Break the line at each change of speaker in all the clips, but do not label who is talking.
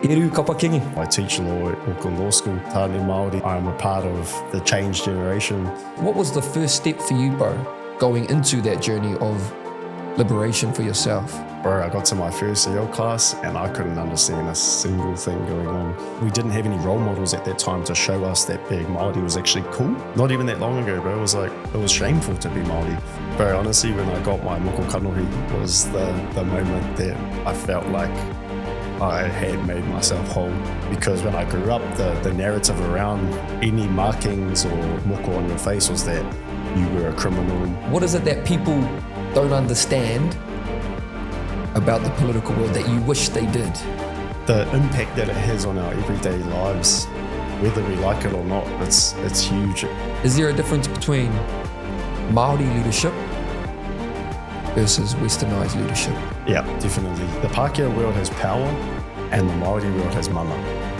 Eru Kapa-Kingi.
I teach law at Auckland Law School, Tāne Māori. I'm a part of the change generation.
What was the first step for you, bro, going into that journey of liberation for yourself?
Bro, I got to my first EL class and I couldn't understand a single thing going on. We didn't have any role models at that time to show us that being Māori was actually cool. Not even that long ago, bro. It was shameful to be Māori. Bro, honestly, when I got my moko kanohi was the moment that I felt like I had made myself whole, because when I grew up, the narrative around any markings or moko on your face was that you were a criminal.
What is it that people don't understand about the political world that you wish they did?
The impact that it has on our everyday lives, whether we like it or not, it's huge.
Is there a difference between Māori leadership versus westernized leadership?
Yeah, definitely. The Pakeha world has power and the Māori world has mana.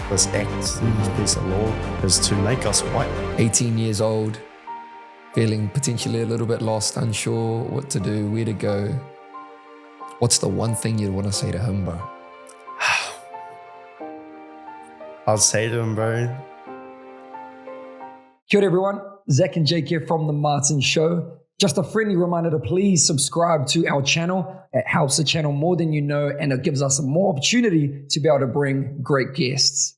This act, this piece of law is to make us white.
18 years old, feeling potentially a little bit lost, unsure what to do, where to go. What's the one thing you'd want to say to him, bro?
I'll say to him, bro.
Kia ora everyone, Zach and Jake here from The Martin Show. Just a friendly reminder to please subscribe to our channel. It helps the channel more than you know, and it gives us more opportunity to be able to bring great guests.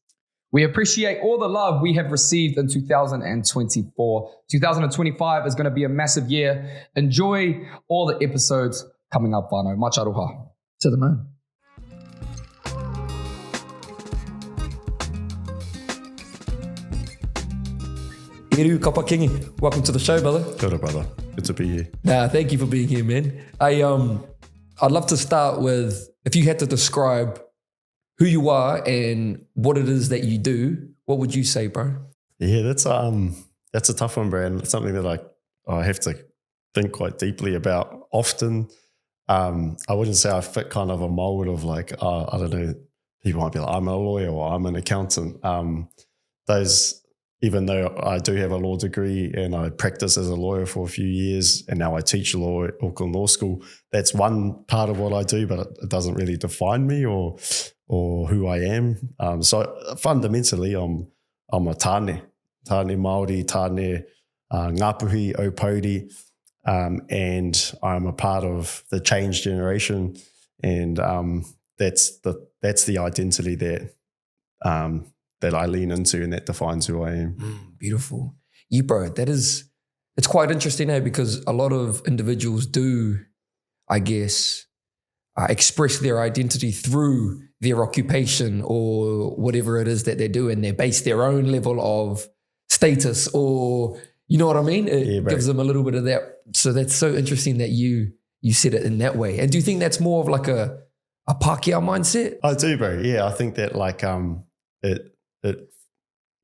We appreciate all the love we have received in 2024. 2025 is going to be a massive year. Enjoy all the episodes coming up, whānau. Much aroha.
To the moon.
Eru Kapa-Kingi, welcome to the show, brother.
Kia ora, brother. Good to be here.
Nah, thank you for being here, man. I'd love to start with, if you had to describe who you are and what it is that you do, what would you say, bro?
Yeah, that's a tough one, bro. And it's something that I have to think quite deeply about often. I wouldn't say I fit kind of a mold of I don't know, people might be like, I'm a lawyer or I'm an accountant. Even though I do have a law degree and I practiced as a lawyer for a few years and now I teach law at Auckland Law School, that's one part of what I do, but it doesn't really define me or who I am. So fundamentally, I'm a tāne Māori, tāne Ngāpuhi, Aōtearoa, and I'm a part of the change generation, and that's the identity that I lean into and that defines who I am.
Beautiful. You, bro, it's quite interesting, because a lot of individuals do, I guess, express their identity through their occupation or whatever it is that they do, and they base their own level of status, or you know what I mean? It gives them a little bit of that. So that's so interesting that you said it in that way. And do you think that's more of like a Pakeha mindset?
I do, bro. Yeah, I think that it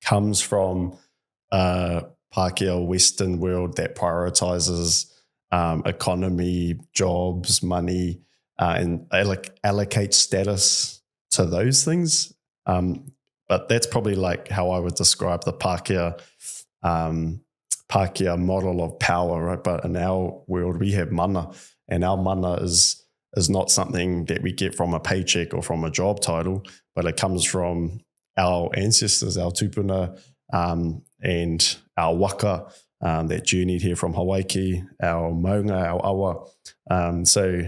comes from a Pakeha Western world that prioritizes economy, jobs, money, and allocates status to those things. But that's probably like how I would describe the Pakeha model of power, right? But in our world, we have mana, and our mana is not something that we get from a paycheck or from a job title, but it comes from our ancestors, our tupuna, and our waka that journeyed here from Hawaii, our maunga, our awa. So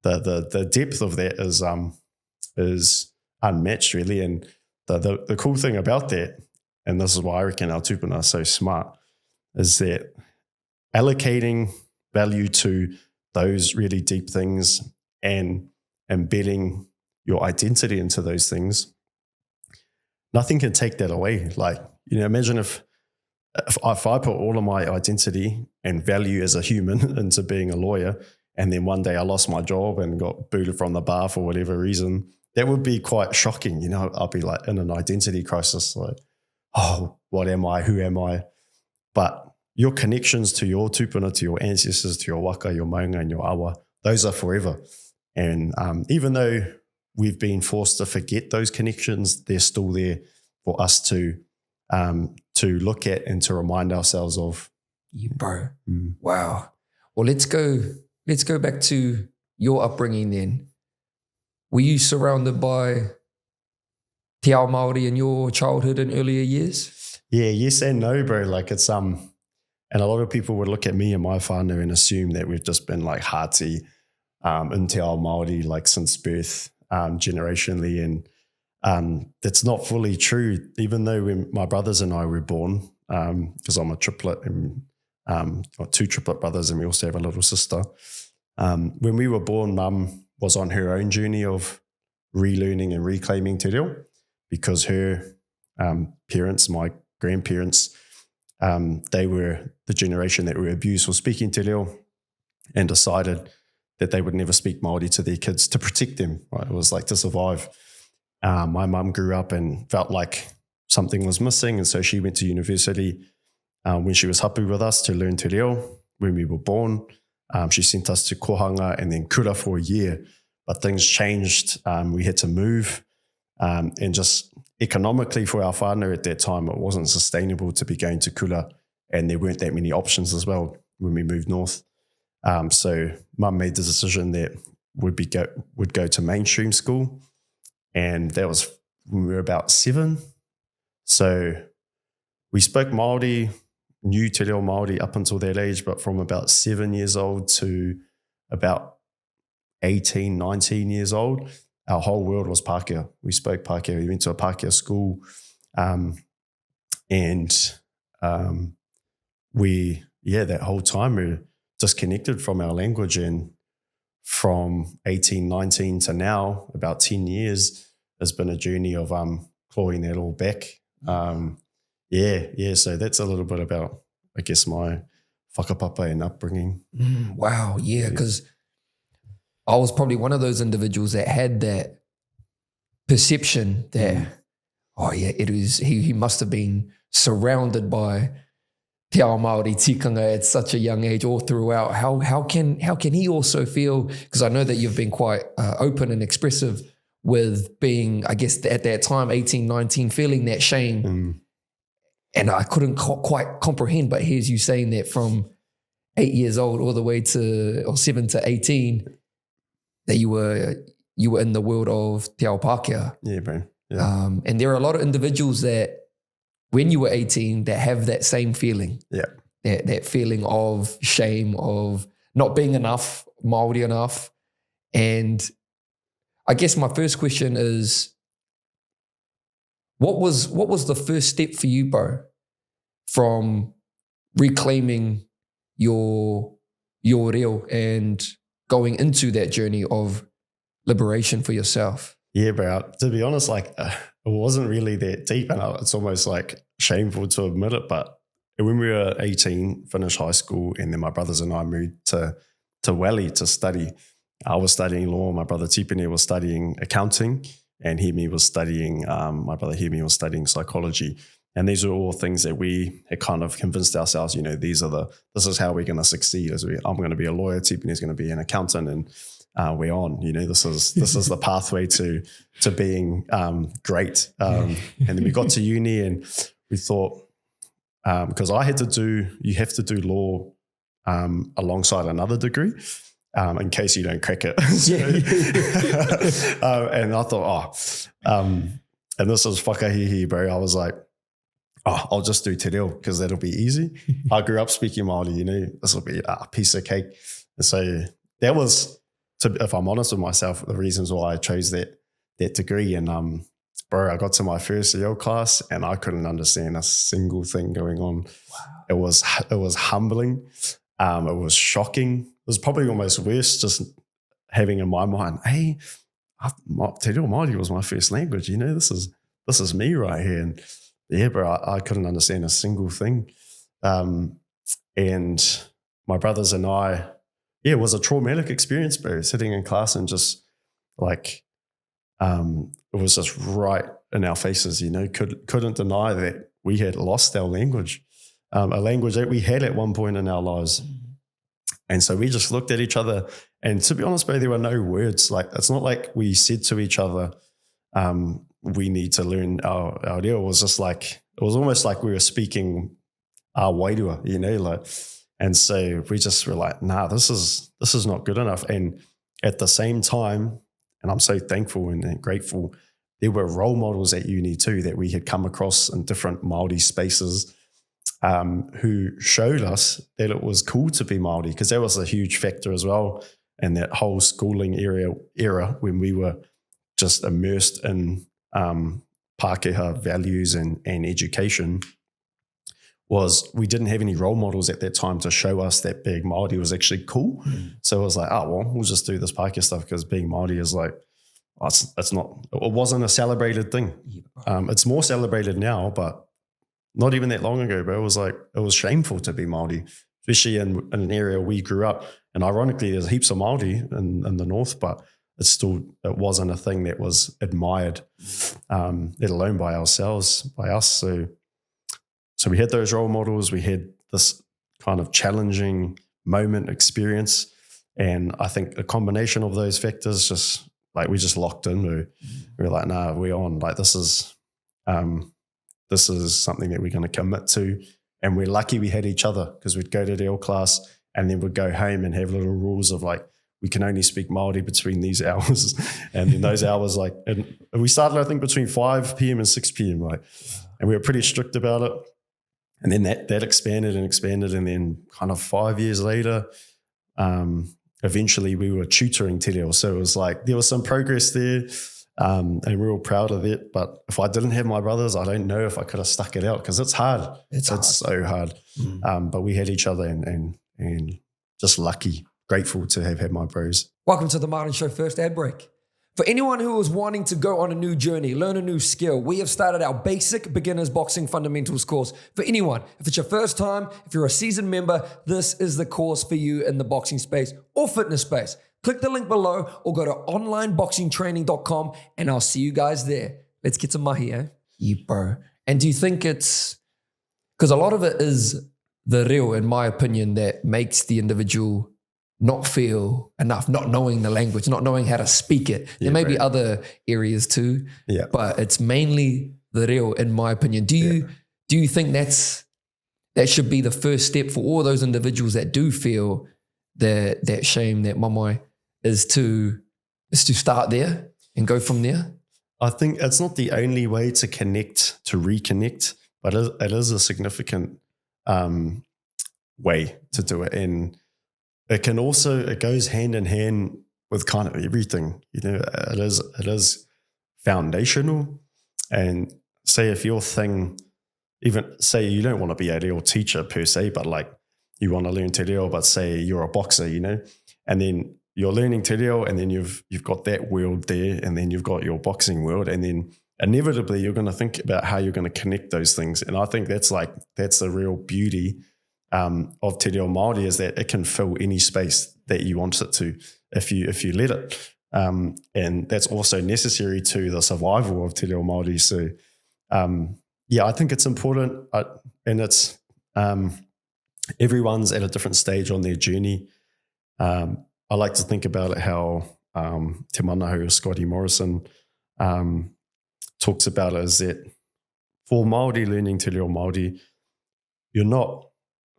the depth of that is unmatched, really. And the cool thing about that, and this is why I reckon our tupuna are so smart, is that allocating value to those really deep things and embedding your identity into those things, nothing can take that away. Imagine if I put all of my identity and value as a human into being a lawyer, and then one day I lost my job and got booted from the bar for whatever reason, that would be quite shocking. I'll be like in an identity crisis, like, oh, what am I? Who am I? But your connections to your tupuna, to your ancestors, to your waka, your maunga, and your awa, those are forever. And even though we've been forced to forget those connections, they're still there for us to look at and to remind ourselves of.
You, bro. Wow. Well, let's go back to your upbringing then. Were you surrounded by te ao Māori in your childhood and earlier years?
Yeah, yes and no, bro. Like it's and a lot of people would look at me and my whānau and assume that we've just been like Hāti in te ao Māori like since birth, generationally, and that's not fully true. Even though when my brothers and I were born, because I'm a triplet and got 2 triplet brothers, and we also have a little sister. When we were born, Mum was on her own journey of relearning and reclaiming te reo, because her parents, my grandparents, they were the generation that were abused for speaking te reo, and decided that they would never speak Māori to their kids to protect them. Right? It was like to survive. My mum grew up and felt like something was missing, and so she went to university when she was hapu with us to learn te reo. When we were born, she sent us to Kohanga and then kura for a year, but things changed. We had to move, and just economically for our whānau at that time, it wasn't sustainable to be going to kura, and there weren't that many options as well when we moved north. So Mum made the decision that would go to mainstream school, and that was when we were about 7. So we spoke Māori, knew te reo Māori up until that age, but from about 7 years old to about 18, 19 years old, our whole world was Pakeha. We spoke Pakeha. We went to a Pakeha school, that whole time we were disconnected from our language. And from 18, 19 to now, about 10 years, has been a journey of clawing that all back. So that's a little bit about, I guess, my whakapapa and upbringing.
Wow, yeah, because I was probably one of those individuals that had that perception that, he must have been surrounded by te ao Māori tikanga at such a young age, all throughout. How can he also feel? Because I know that you've been quite open and expressive with being, I guess, at that time, 18, 19, feeling that shame. And I couldn't quite comprehend, but here's you saying that from 8 years old all the way to, or 7 to 18, that you were in the world of te ao Pakeha.
Yeah, bro. Yeah.
And there are a lot of individuals that when you were 18 that have that same feeling.
Yeah.
That feeling of shame, of not being enough, Māori enough. And I guess my first question is, what was the first step for you, bro, from reclaiming your reo and going into that journey of liberation for yourself?
Yeah, bro. To be honest, like it wasn't really that deep, and it's almost like shameful to admit it. But when we were 18, finished high school, and then my brothers and I moved to Wally to study. I was studying law. My brother Tipene was studying accounting, and Hemi was studying. My brother Hemi was studying psychology. And these are all things that we had kind of convinced ourselves, this is how we're going to succeed. I'm going to be a lawyer, Tipene's going to be an accountant, and we're on. This is the pathway to being great. And then we got to uni, and we thought, because you have to do law alongside another degree. In case you don't crack it. And I thought, and this was whakahihi, bro. I was like, I'll just do te reo because that'll be easy. I grew up speaking Māori, this will be a piece of cake. And so that was, if I'm honest with myself, the reasons why I chose that degree. And bro, I got to my first reo class and I couldn't understand a single thing going on. Wow. It was humbling. It was shocking. It was probably almost worse just having in my mind, hey, te reo Māori was my first language. This is me right here. And yeah, bro, I couldn't understand a single thing. And my brothers and I, it was a traumatic experience, bro, sitting in class and just like, it was just right in our faces, couldn't deny that we had lost our language, a language that we had at one point in our lives. And so we just looked at each other, and to be honest, bro, there were no words. Like, it's not like we said to each other, we need to learn our reo. It was just like, it was almost like we were speaking our wairua, and so we just were like, nah, this is not good enough. And at the same time, and I'm so thankful and grateful, there were role models at uni too that we had come across in different Māori spaces who showed us that it was cool to be Māori, because that was a huge factor as well in that whole schooling era when we were just immersed in Pakeha values and education. Was we didn't have any role models at that time to show us that being Māori was actually cool. So it was like, oh, well, we'll just do this Pakeha stuff because being Māori is like, it wasn't a celebrated thing. It's more celebrated now, but not even that long ago, bro. It was like, it was shameful to be Māori, especially in an area we grew up. And ironically, there's heaps of Māori in the north, but it wasn't a thing that was admired, let alone by us. So we had those role models. We had this kind of challenging moment experience. And I think a combination of those factors, just like we just locked in. We were like, nah, we're on. Like this is something that we're going to commit to. And we're lucky we had each other, because we'd go to the L class and then we'd go home and have little rules of like, we can only speak Māori between these hours. And in those hours, like, and we started, I think, between 5 p.m. and 6 p.m. Like, and we were pretty strict about it. And then that expanded. And then kind of 5 years later, eventually we were tutoring te reo. So it was like, there was some progress there. And we're all proud of it. But if I didn't have my brothers, I don't know if I could have stuck it out, because it's hard. It's so hard. But we had each other and just lucky, grateful to have had my bros.
Welcome to the Martin Show First Ad Break. For anyone who is wanting to go on a new journey, learn a new skill, we have started our basic beginners boxing fundamentals course. For anyone, if it's your first time, if you're a seasoned member, this is the course for you in the boxing space or fitness space. Click the link below or go to onlineboxingtraining.com and I'll see you guys there. Let's get some mahi, eh? Yeah, bro. And do you think it's, because a lot of it is the reo, in my opinion, that makes the individual not feel enough, not knowing the language, not knowing how to speak it. There may be other areas too, but it's mainly the reo, in my opinion. Do you think that should be the first step for all those individuals that do feel that shame, that mamai, is to start there and go from there?
I think it's not the only way to reconnect, but it is a significant way to do it. And it goes hand in hand with kind of everything. You know, it is foundational. And say if your thing, even say you don't want to be a reo teacher per se, but like you want to learn te reo, but say you're a boxer, you know, and then you're learning te reo, and then you've got that world there, and then you've got your boxing world, and then inevitably you're going to think about how you're going to connect those things. And I think that's the real beauty of te reo Māori, is that it can fill any space that you want it to if you let it. And that's also necessary to the survival of te reo Māori. So I think it's important, and it's everyone's at a different stage on their journey. I like to think about it how Te Manahu, Scotty Morrison, talks about it, is that for Māori learning te reo Māori, you're not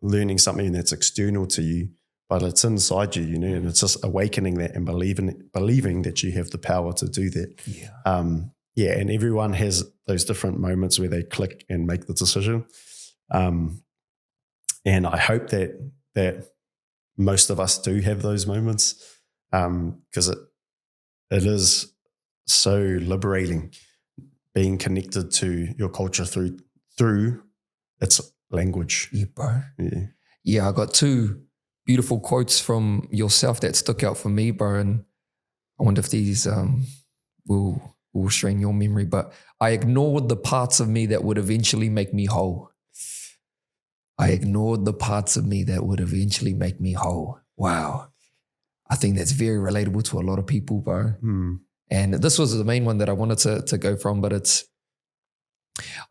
learning something that's external to you, but it's inside you, you know, and it's just awakening that and believing that you have the power to do that. And everyone has those different moments where they click and make the decision. And I hope that most of us do have those moments, because it is so liberating being connected to your culture through its language.
Yeah, bro. Yeah, I got 2 beautiful quotes from yourself that stuck out for me, bro. And I wonder if these will strain your memory. But I ignored the parts of me that would eventually make me whole. I ignored the parts of me that would eventually make me whole. Wow. I think that's very relatable to a lot of people, bro. And this was the main one that I wanted to go from, but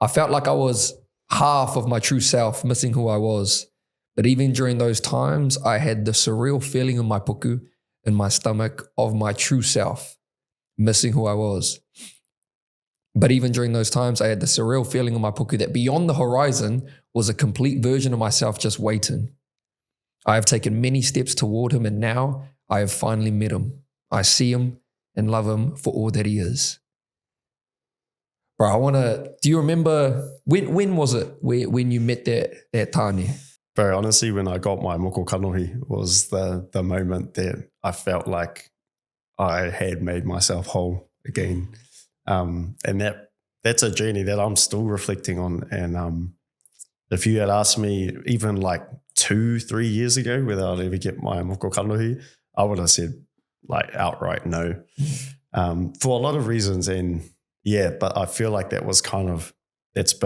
I felt like I was half of my true self, missing who I was. But even during those times, I had the surreal feeling in my puku, in my stomach, of my true self, missing who I was. But even during those times, I had the surreal feeling in my puku that beyond the horizon was a complete version of myself just waiting. I have taken many steps toward him, and now I have finally met him. I see him and love him for all that he is.
Bro, I want to, do you remember, when was it when you met that Tane?
Bro, honestly, when I got my moko kanohi was the moment that I felt like I had made myself whole again. And that's a journey that I'm still reflecting on. And if you had asked me even like 2-3 years ago whether I'd ever get my moko kanohi, I would have said like outright no, for a lot of reasons. And yeah, but I feel like that was kind of, it's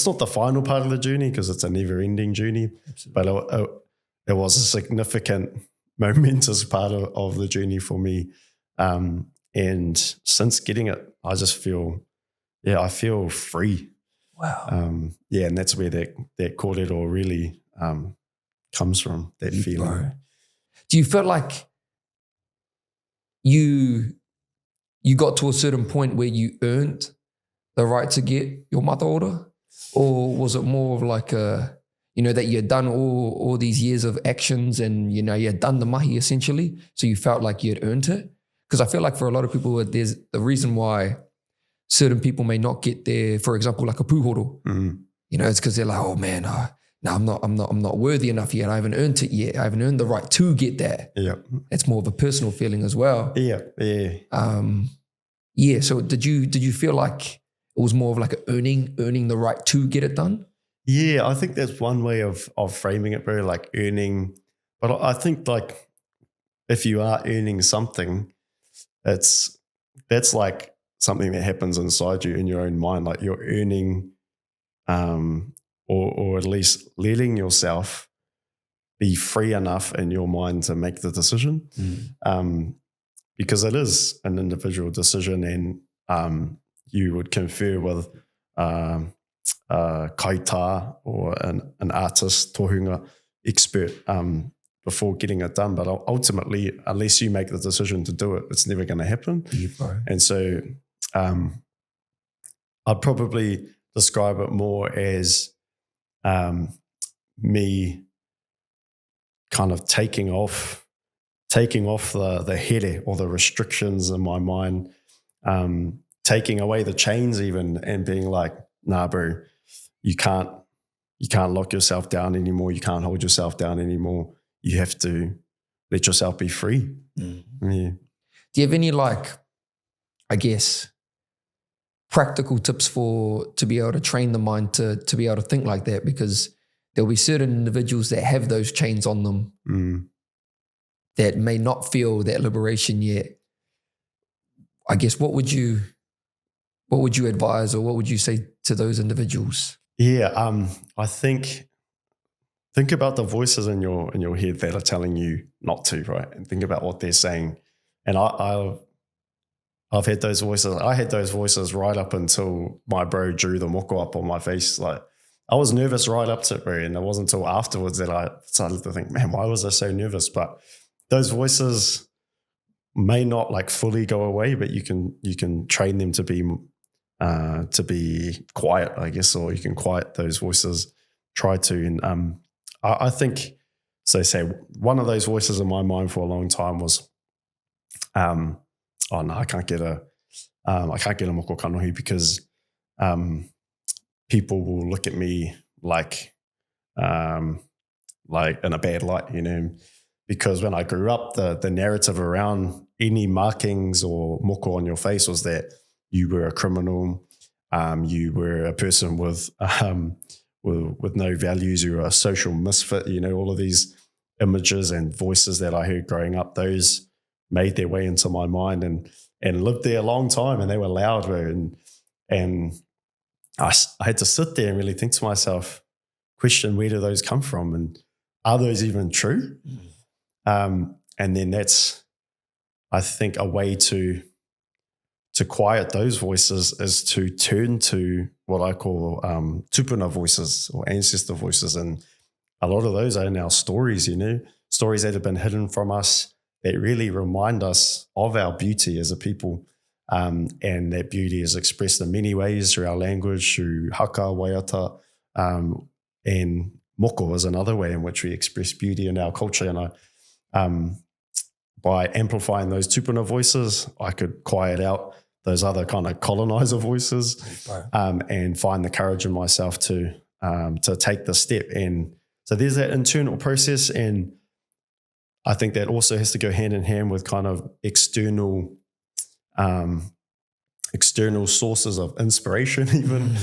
not the final part of the journey because it's a never ending journey. Absolutely. But it was a significant, momentous part of the journey for me. And since getting it, I just feel, I feel free.
Wow.
And that's where that kōrero really comes from, that feeling.
Bro. Do you feel like you got to a certain point where you earned the right to get your mata ora? Or was it more of like that you had done all these years of actions and, you had done the mahi essentially, so you felt like you had earned it? Because I feel like for a lot of people, there's the reason why certain people may not get there, for example, like a pūhoro.
Mm-hmm.
It's because they're like, oh man, no, I'm not worthy enough yet. I haven't earned it yet. I haven't earned the right to get there.
Yeah.
It's more of a personal feeling as well.
Yeah.
So did you feel like it was more of like earning the right to get it done?
Yeah, I think that's one way of framing it, bro, like earning. But I think like if you are earning something, that's like something that happens inside you in your own mind. Like you're earning or at least letting yourself be free enough in your mind to make the decision. Because it is an individual decision, and you would confer with kaita or an artist, tohunga expert before getting it done. But ultimately, unless you make the decision to do it, it's never going to happen.
Yeah, bro.
And so I'd probably describe it more as me kind of taking off the here or the restrictions in my mind, taking away the chains even, and being like, nah, bro, you can't lock yourself down anymore. You can't hold yourself down anymore. You have to let yourself be free.
Mm-hmm.
Yeah.
Do you have any practical tips to be able to train the mind to be able to think like that? Because there'll be certain individuals that have those chains on them that may not feel that liberation yet. I guess what would you advise, or what would you say to those individuals?
Yeah, I think about the voices in your head that are telling you not to, right? And think about what they're saying. And I've had those voices. I had those voices right up until my bro drew the moko up on my face. Like I was nervous right up to it, bro, and it wasn't until afterwards that I started to think, man, why was I so nervous? But those voices may not like fully go away, but you can train them to be quiet, I guess, or you can quiet those voices. Try to, and I think, so say one of those voices in my mind for a long time was, oh no, I can't get a moko kanohi because people will look at me like in a bad light, because when I grew up, the narrative around any markings or moko on your face was that you were a criminal, you were a person with no values, you were a social misfit, all of these images and voices that I heard growing up, those made their way into my mind and lived there a long time, and they were loud, and I had to sit there and really think to myself, question, where do those come from, and are those even true? And then that's, I think, a way to quiet those voices is to turn to what I call tupuna voices or ancestor voices. And a lot of those are now stories, stories that have been hidden from us that really remind us of our beauty as a people. And that beauty is expressed in many ways through our language, through haka, waiata, and moko is another way in which we express beauty in our culture. And by amplifying those tupuna voices, I could quiet out those other kind of colonizer voices, and find the courage in myself to take the step. And so there's that internal process, and I think that also has to go hand in hand with kind of external sources of inspiration even.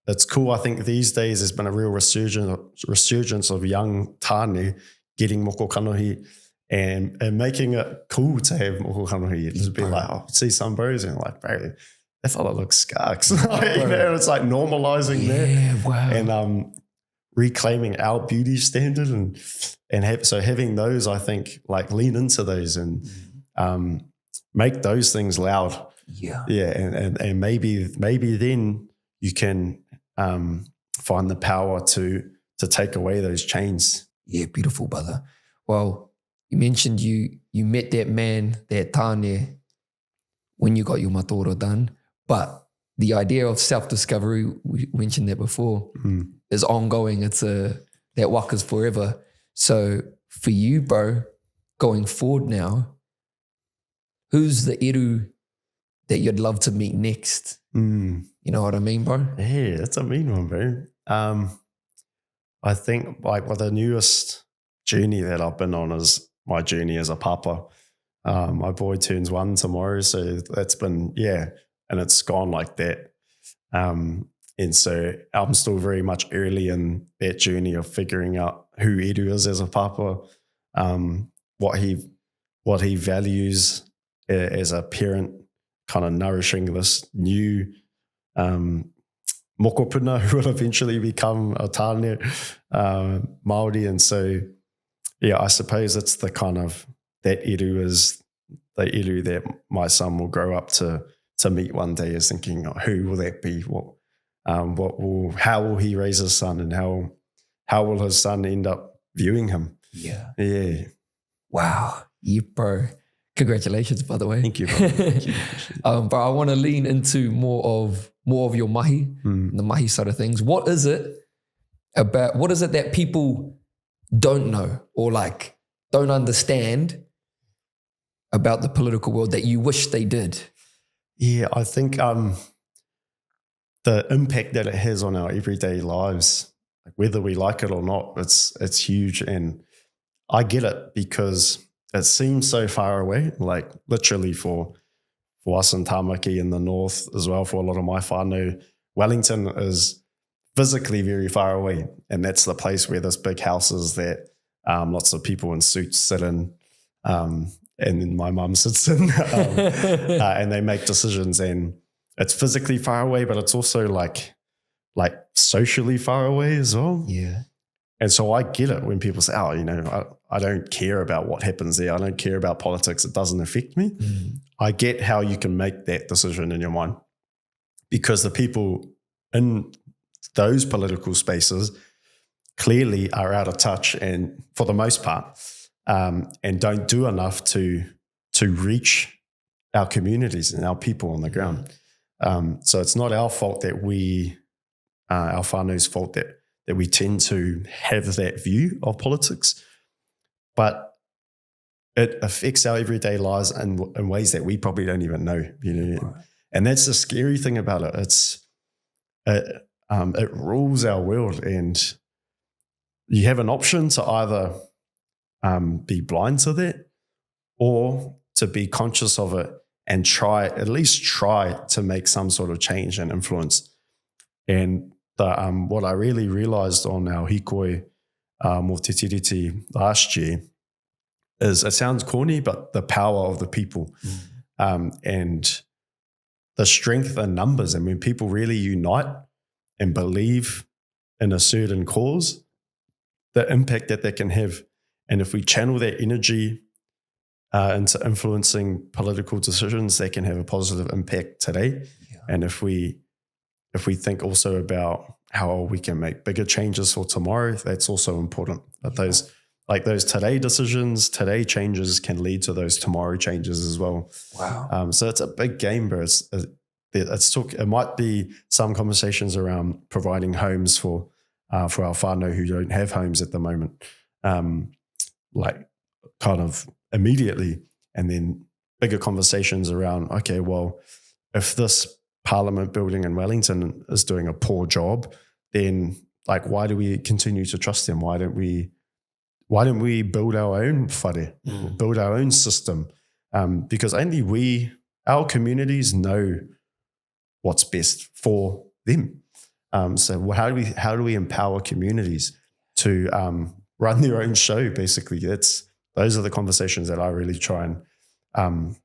It's cool. I think these days there's been a real resurgence of young tāne getting moko kanohi and making it cool to have moko kanohi. Just be like, oh, see some bros and like, bro, that fella looks skarks. It's like normalizing that.
Wow.
And reclaiming our beauty standard so having those, I think, like lean into those and make those things loud.
Yeah.
And maybe then you can find the power to take away those chains.
Yeah, beautiful, brother. Well, you mentioned you met that man, that tāne, when you got your matoro done, but the idea of self-discovery, we mentioned that before, is ongoing. That waka's forever. So for you, bro, going forward now, who's the Eru that you'd love to meet next? You know what I mean, bro?
Yeah, that's a mean one, bro. I think like the newest journey that I've been on is my journey as a papa. My boy turns 1 tomorrow, so that's been, and it's gone like that. And so I'm still very much early in that journey of figuring out who Eru is as a papa, what he values as a parent, kind of nourishing this new mokopuna who will eventually become a tāne Māori. And so, I suppose it's the kind of that Eru is the Eru that my son will grow up to meet one day, is thinking, oh, who will that be? How will he raise his son, and how will his son end up viewing him? Yeah.
Wow. Yeah, bro. Congratulations, by the way.
Thank you, bro. Thank you.
But I want to lean into more of your mahi, the mahi side of things. What is it that people don't know or like don't understand about the political world that you wish they did?
Yeah, I think the impact that it has on our everyday lives, whether we like it or not, it's huge. And I get it because it seems so far away, like literally for us in Tāmaki in the north as well, for a lot of my whānau, Wellington is physically very far away. And that's the place where this big house is that lots of people in suits sit in, and then my mum sits in, and they make decisions. And it's physically far away, but it's also like socially far away as well.
Yeah.
And so I get it when people say, oh, I don't care about what happens there. I don't care about politics. It doesn't affect me. I get how you can make that decision in your mind, because the people in those political spaces clearly are out of touch, and for the most part, and don't do enough to reach our communities and our people on the ground. So it's not our fault that our whānau's fault that we tend to have that view of politics, but it affects our everyday lives in ways that we probably don't even know, Right. And that's the scary thing about it. It rules our world, and you have an option to either be blind to that or to be conscious of it and at least try to make some sort of change and influence. And what I really realized on our hikoi mo Te Tiriti last year is, it sounds corny, but the power of the people and the strength in numbers. And when people really unite and believe in a certain cause, the impact that can have. And if we channel that energy into influencing political decisions, that can have a positive impact today. Yeah. And if we think also about how we can make bigger changes for tomorrow, that's also important. But those today decisions, today changes can lead to those tomorrow changes as well.
Wow.
So it's a big game, but it might be some conversations around providing homes for our whānau who don't have homes at the moment, like kind of immediately, and then bigger conversations around, okay, well, if this Parliament building in Wellington is doing a poor job, then like, why do we continue to trust them? Why don't we build our own whare, build our own system? Because only our communities know what's best for them. So how do we empower communities to run their own show? Basically, those are the conversations that I really try and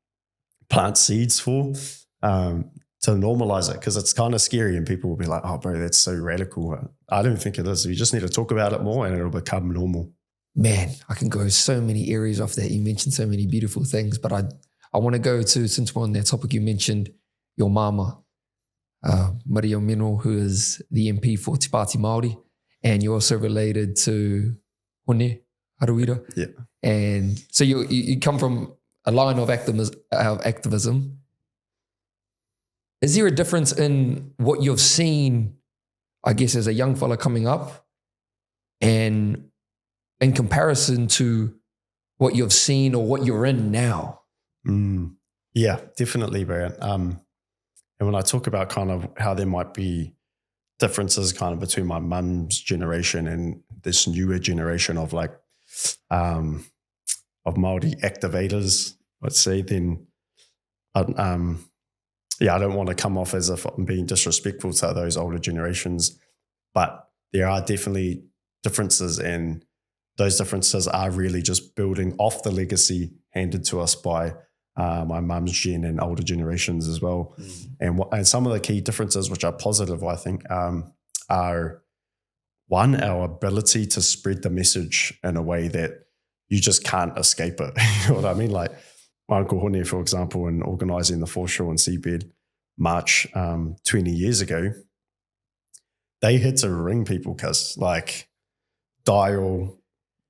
plant seeds for, to normalize it, because it's kind of scary and people will be like, oh, bro, that's so radical. I don't think it is. You just need to talk about it more and it'll become normal.
Man, I can go so many areas off that. You mentioned so many beautiful things, but I want to go to, since we're on that topic, you mentioned your mama, Maria Mino, who is the MP for Te Pāti Māori, and you're also related to Hone Haruira.
Yeah.
And so you come from a line of activism. Is there a difference in what you've seen, I guess, as a young fella coming up, and in comparison to what you've seen or what you're in now?
Yeah, definitely, Brian. And when I talk about kind of how there might be differences kind of between my mum's generation and this newer generation of like of Māori activators, let's say, then I don't want to come off as if I'm being disrespectful to those older generations, but there are definitely differences, and those differences are really just building off the legacy handed to us by my mum's gen and older generations as well. And some of the key differences, which are positive, I think, are one, our ability to spread the message in a way that you just can't escape it. You know what I mean? Like my Uncle Hone, for example, in organising the Foreshore and Seabed March 20 years ago, they had to ring people, like dial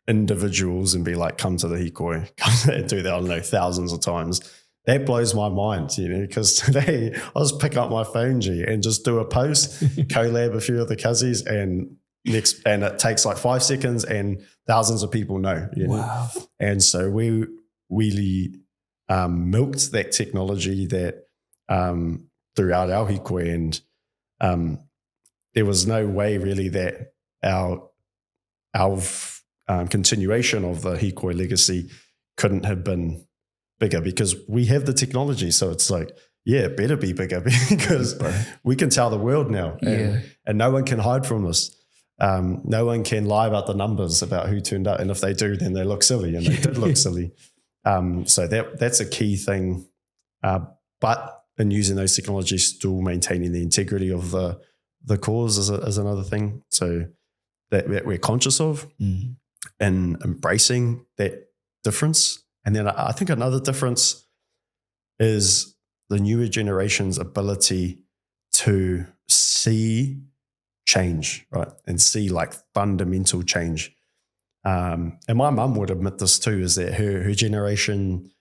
individuals and be like, come to the hikoi, come and do that, I don't know, thousands of times. That blows my mind, because today I'll just pick up my phone, and just do a post, collab a few of the cuzzies, and it takes like 5 seconds and thousands of people know.
Wow.
And so we really milked that technology that throughout our hikoi, and there was no way really that our continuation of the hikoi legacy couldn't have been bigger, because we have the technology. So it's like, yeah, it better be bigger, because we can tell the world now, and no one can hide from this. No one can lie about the numbers about who turned up, and if they do, then they look silly, and they did look silly. So that's a key thing. But in using those technologies, still maintaining the integrity of the cause is another thing. So that we're conscious of and embracing that difference. And then I think another difference is the newer generation's ability to see change, right? And see like fundamental change. And my mum would admit this too, is that her generation,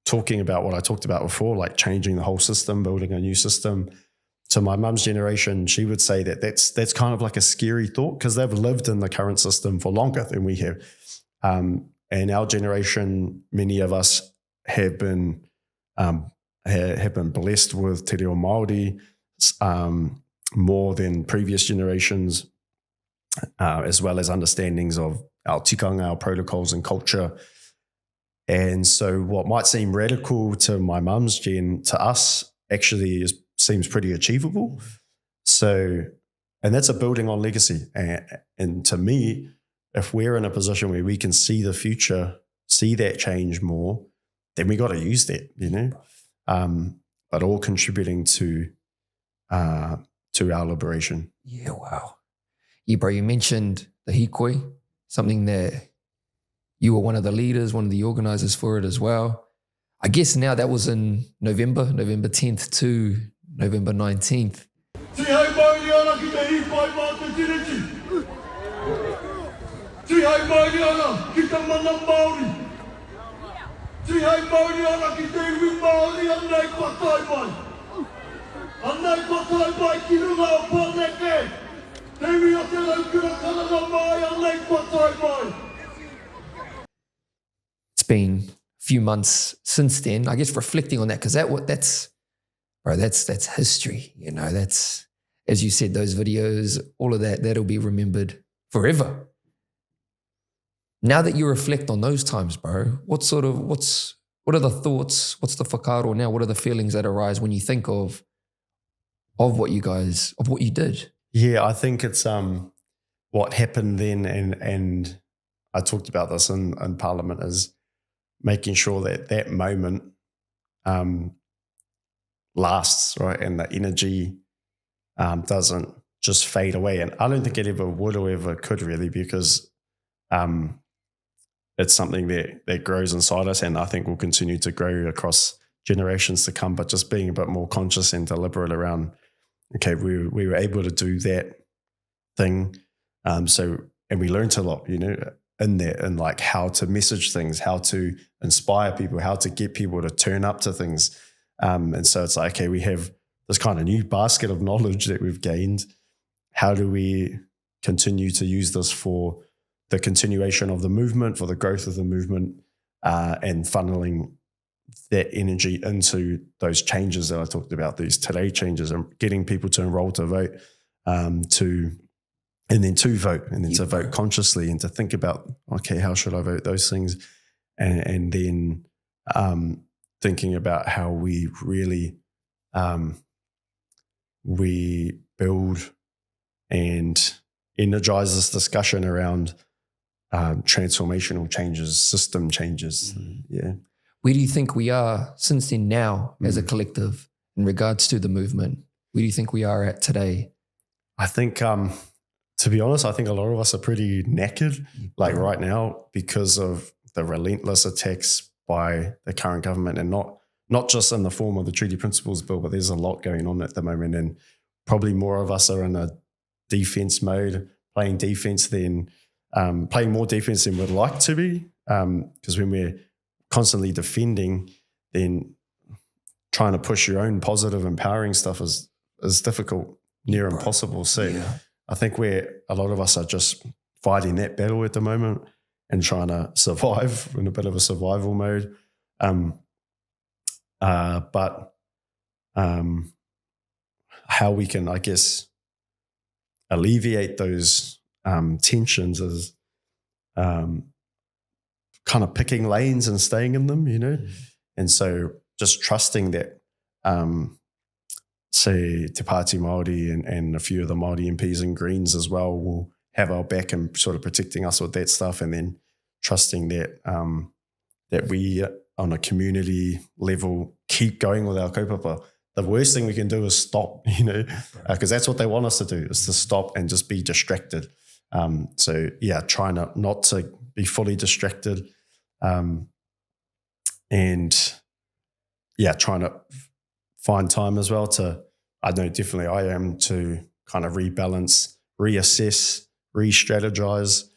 talking about what I talked about before, like changing the whole system, building a new system. To my mum's generation, she would say that that's kind of like a scary thought, because they've lived in the current system for longer than we have. And our generation, many of us have been blessed with te reo Māori more than previous generations, as well as understandings of our tikanga, our protocols and culture. And so what might seem radical to my mum's gen, to us actually seems pretty achievable. So, and that's a building on legacy. And to me, if we're in a position where we can see the future, see that change more, then we got to use that, but all contributing to our liberation.
Yeah, wow. Yeah, bro, you mentioned the hikoi, something that you were one of the leaders, one of the organizers for it as well. I guess now that was in November 10th to November 19th. It's been a few months since then, I guess reflecting on that, because that's history, you know, that's, as you said, those videos, all of that, that'll be remembered forever. Now that you reflect on those times, bro, what are the thoughts, what's the whakaaro now, what are the feelings that arise when you think of what you did?
Yeah, I think it's what happened then, and I talked about this in Parliament, is making sure that moment lasts, right? And the energy doesn't just fade away. And I don't think it ever would or ever could really, because it's something that grows inside us, and I think will continue to grow across generations to come. But just being a bit more conscious and deliberate around, okay, we were able to do that thing. And we learned a lot, you know, in that, and like how to message things, how to inspire people, how to get people to turn up to things. And so it's like, okay, we have this kind of new basket of knowledge that we've gained. How do we continue to use this for the continuation of the movement, for the growth of the movement, and funneling that energy into those changes that I talked about, these today changes, and getting people to enroll to vote, and then to vote, and then to vote consciously, and to think about, okay, how should I vote, those things, and then thinking about how we really we build and energize this discussion around transformational changes, system changes. Yeah.
Where do you think we are since then now as a collective in regards to the movement? Where do you think we are at today?
I think, to be honest, I think a lot of us are pretty knackered, like right now, because of the relentless attacks by the current government, and not just in the form of the Treaty Principles Bill, but there's a lot going on at the moment, and probably more of us are in a defense mode, playing more defense than we'd like to be, because when we're constantly defending, then trying to push your own positive, empowering stuff is difficult, near impossible. So I think a lot of us are just fighting that battle at the moment and trying to survive in a bit of a survival mode. But how we can, I guess, alleviate those tensions is kind of picking lanes and staying in them, you know? And so just trusting that, say, Te Pāti Māori and a few of the Māori MPs and Greens as well will have our back and sort of protecting us with that stuff, and then trusting that that we, on a community level, keep going with our kaupapa. The worst thing we can do is stop, you know, because that's what they want us to do, is to stop and just be distracted. So yeah, trying not to be fully distracted, and yeah, trying to find time as well to, I know definitely I am, to kind of rebalance, reassess, re-strategize,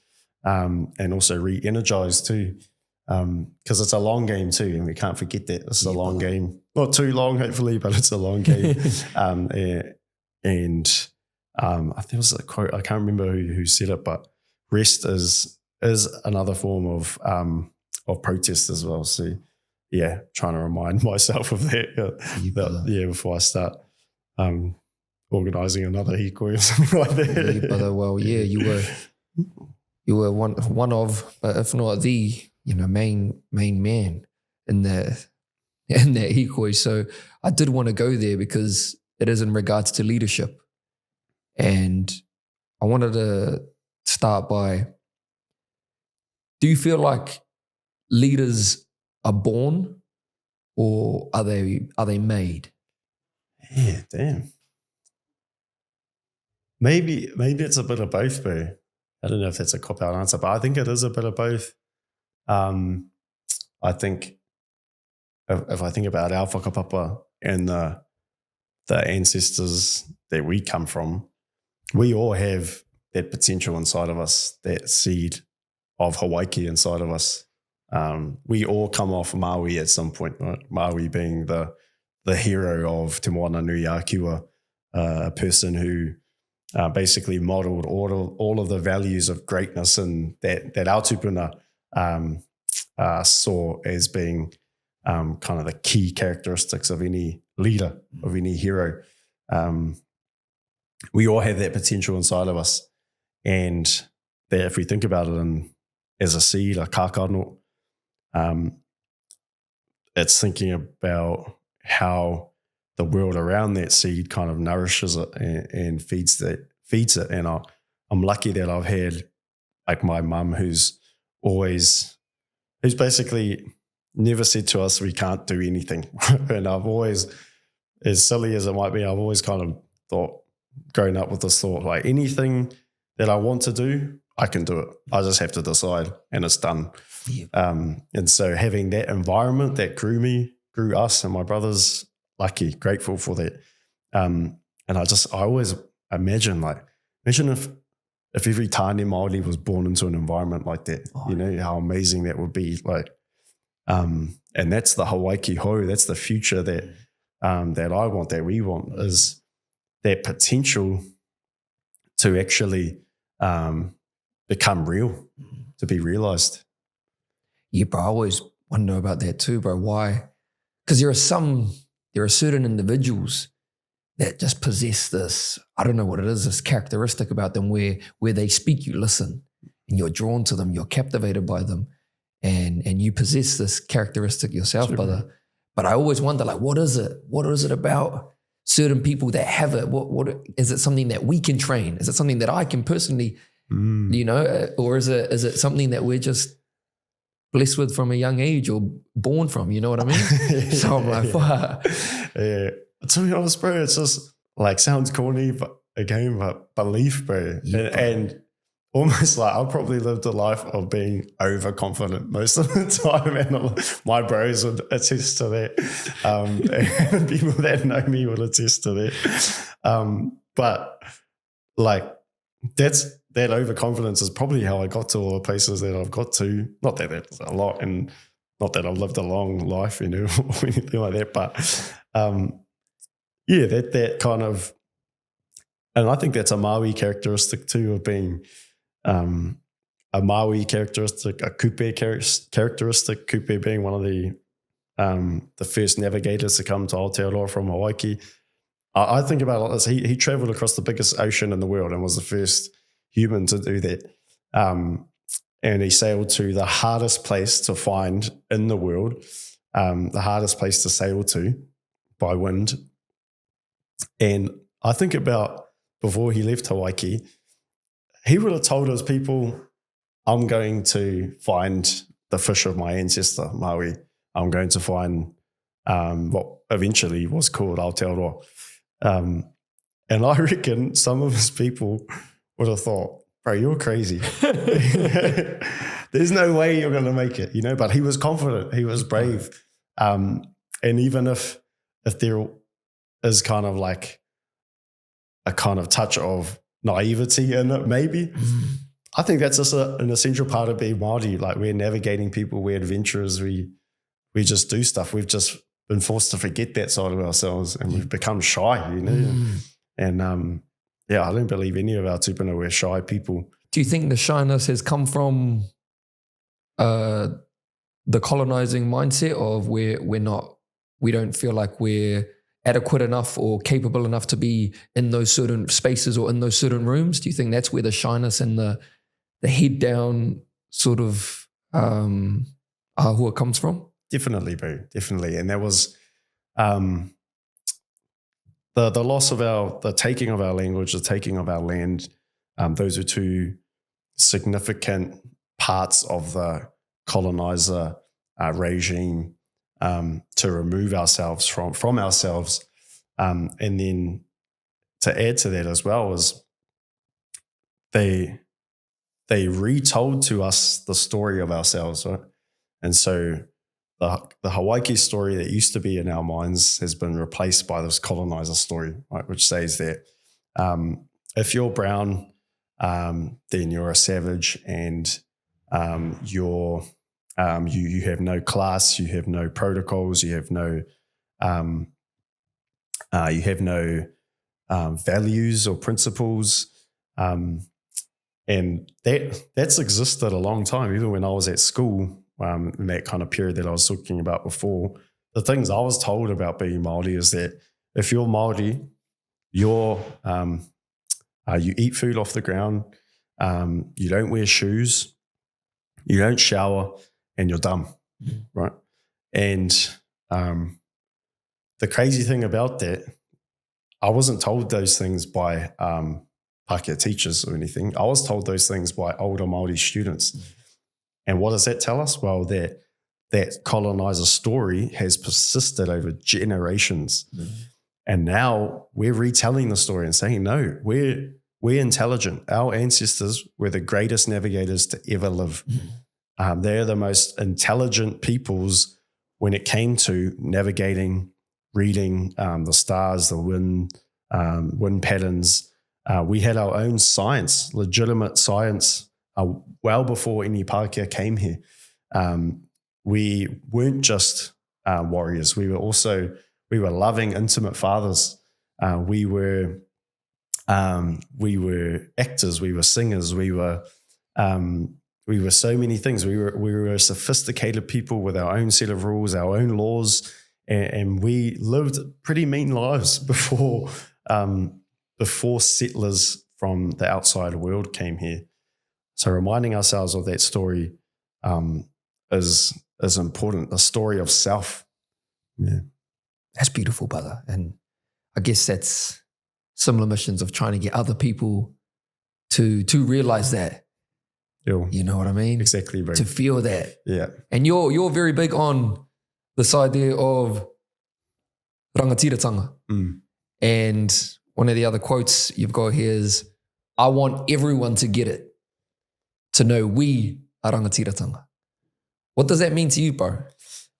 and also re-energize too, because it's a long game too, and we can't forget that it's a long game. Not too long, hopefully, but it's a long game. And I think it was a quote, I can't remember who said it, but rest is another form of protest as well. So yeah, trying to remind myself of that, before I start organising another hikoi or something like that.
Yeah, brother, well, yeah, you were one of, but if not the, you know, main man in that hikoi. So I did want to go there because it is in regards to leadership. And I wanted to start by, do you feel like leaders are born, or are they made?
Yeah, damn. Maybe it's a bit of both, bro. I don't know if that's a cop-out answer, but I think it is a bit of both. I think if I think about our whakapapa and the ancestors that we come from, we all have that potential inside of us, that seed of Hawaii inside of us. We all come off Maui at some point, right? Maui being the hero of Te Moana Nui Ākiwa, a person who basically modelled all of the values of greatness and that our tupuna saw as being kind of the key characteristics of any leader, of any hero. We all have that potential inside of us, and that if we think about it as a seed, a kākano, it's thinking about how the world around that seed kind of nourishes it and feeds it. And I'm lucky that I've had like my mum who's basically never said to us we can't do anything. And I've always, as silly as it might be, I've always kind of thought, growing up with this thought, like anything that I want to do, I can do it. I just have to decide and it's done.
Yeah.
And so having that environment that grew us and my brothers, lucky, grateful for that. And I always imagine if every Tāne Māori was born into an environment like that, how amazing that would be. And that's the Hawaii Hou, that's the future that I want, that we want, is that potential to actually become real, to be realized.
Yeah, bro, I always wonder about that too, bro. Why? Because there are certain individuals that just possess this, I don't know what it is, this characteristic about them where they speak, you listen, and you're drawn to them, you're captivated by them, and you possess this characteristic yourself,
Sure.
brother. But I always wonder, like, what is it? What is it about certain people that have it? What is it? Something that we can train? Is it something that I can personally, or is it something that we're just blessed with from a young age or born from? You know what I mean? So I'm like, wow.
Yeah. To be honest, bro, it's just like, sounds corny, but belief, bro.
Yeah.
And almost like I've probably lived a life of being overconfident most of the time, and my bros would attest to that. And people that know me would attest to that. But like that overconfidence is probably how I got to all the places that I've got to. Not that that's a lot, and not that I've lived a long life, or anything like that. But that kind of, and I think that's a Maui characteristic too, of being a Maui characteristic, a Kupe characteristic. Kupe being one of the first navigators to come to Aōtearoa from Hawaii. I think about it like this. He traveled across the biggest ocean in the world and was the first human to do that. And he sailed to the hardest place to find in the world, the hardest place to sail to by wind. And I think about before he left Hawaii, he would have told his people, I'm going to find the fish of my ancestor, Maui. I'm going to find what eventually was called Aōtearoa. And I reckon some of his people would have thought, bro, you're crazy. There's no way you're going to make it, but he was confident. He was brave. And even if there is kind of like a kind of touch of naivety in it, maybe, I think that's just an essential part of being Māori. Like, we're navigating people, we're adventurers, we just do stuff. We've just been forced to forget that side of ourselves, and we've become shy, And I don't believe any of our tupuna were shy people.
Do you think the shyness has come from the colonizing mindset of where we don't feel like we're adequate enough or capable enough to be in those certain spaces or in those certain rooms? Do you think that's where the shyness and the head down sort of ahua comes from?
Definitely, bro. Definitely. And that was the loss of the taking of our language, the taking of our land. Those are two significant parts of the colonizer regime, to remove ourselves from ourselves. And then to add to that as well is they retold to us the story of ourselves, right? And so the Hawaii story that used to be in our minds has been replaced by this colonizer story, right? Which says that if you're brown, then you're a savage, and you have no class, you have no protocols, you have no values or principles, and that's existed a long time. Even when I was at school, in that kind of period that I was talking about before, the things I was told about being Māori is that if you're Māori, you eat food off the ground, you don't wear shoes, you don't shower, and you're dumb, right? And the crazy thing about that, I wasn't told those things by Pakeha teachers or anything. I was told those things by older Māori students. And what does that tell us? Well, that colonizer story has persisted over generations. And now we're retelling the story and saying, no, we're intelligent. Our ancestors were the greatest navigators to ever live. They're the most intelligent peoples when it came to navigating, reading the stars, the wind patterns. We had our own science, legitimate science, well before any Pakeha came here. We weren't just warriors. We were loving, intimate fathers. We were actors. We were singers. We were so many things. We were sophisticated people with our own set of rules, our own laws, and we lived pretty mean lives before settlers from the outside world came here. So reminding ourselves of that story is important. The story of self. Yeah.
That's beautiful, brother. And I guess that's similar missions of trying to get other people to realize that.
Yeah.
You know what I mean?
Exactly, bro.
To feel that.
Yeah.
And you're very big on this idea of rangatiratanga. And one of the other quotes you've got here is, I want everyone to get it, to know we are rangatiratanga. What does that mean to you, bro?